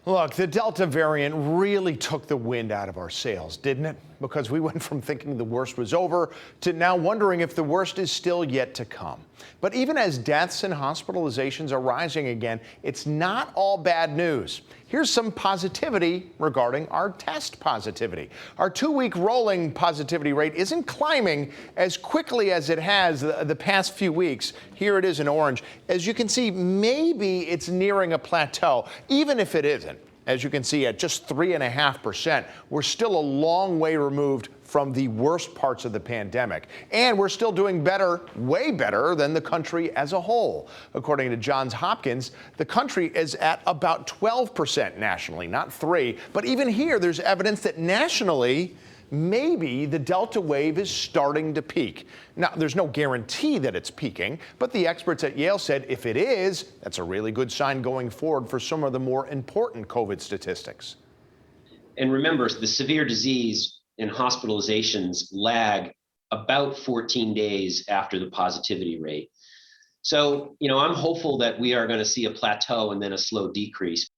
Look, the Delta variant really took the wind out of our sails, didn't it? Because we went from thinking the worst was over to now wondering if the worst is still yet to come. But even as deaths and hospitalizations are rising again, it's not all bad news. Here's some positivity regarding our test positivity. Our 2-week rolling positivity rate isn't climbing as quickly as it has the past few weeks. Here it is in orange. As you can see, maybe it's nearing a plateau, even if it isn't. As you can see, at just 3.5%, we're still a long way removed from the worst parts of the pandemic. And we're still doing better, way better than the country as a whole. According to Johns Hopkins, the country is at about 12% nationally, not 3%. But even here, there's evidence that nationally, maybe the Delta wave is starting to peak. Now, there's no guarantee that it's peaking, but the experts at Yale said if it is, that's a really good sign going forward for some of the more important COVID statistics. And remember, the severe disease and hospitalizations lag about 14 days after the positivity rate. So, I'm hopeful that we are going to see a plateau and then a slow decrease.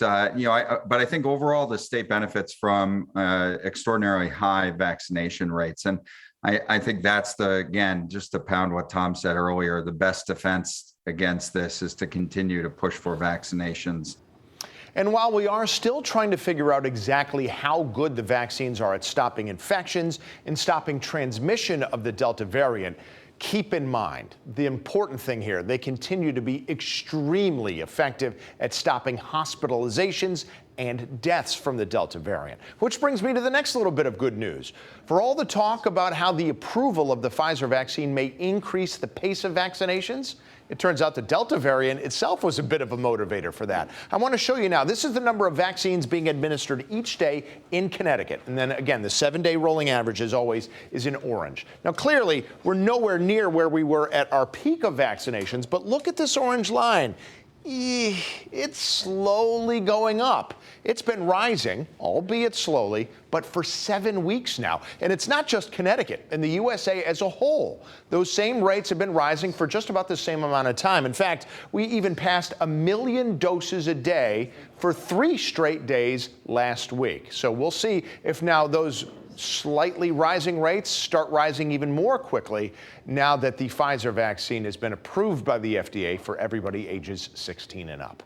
But I think overall the state benefits from extraordinarily high vaccination rates. And I think that's again, just to pound what Tom said earlier, the best defense against this is to continue to push for vaccinations. And while we are still trying to figure out exactly how good the vaccines are at stopping infections and stopping transmission of the Delta variant, keep in mind the important thing here: they continue to be extremely effective at stopping hospitalizations and deaths from the Delta variant. Which brings me to the next little bit of good news. For all the talk about how the approval of the Pfizer vaccine may increase the pace of vaccinations, it turns out the Delta variant itself was a bit of a motivator for that. I want to show you now. This is the number of vaccines being administered each day in Connecticut. And then again, the 7-day rolling average, as always, is in orange. Now, clearly, we're nowhere near where we were at our peak of vaccinations, but look at this orange line. It's slowly going up. It's been rising, albeit slowly, but for 7 weeks now. And it's not just Connecticut. In the USA as a whole, those same rates have been rising for just about the same amount of time. In fact, we even passed 1 million doses a day for 3 straight days last week. So we'll see if now those slightly rising rates start rising even more quickly now that the Pfizer vaccine has been approved by the FDA for everybody ages 16 and up.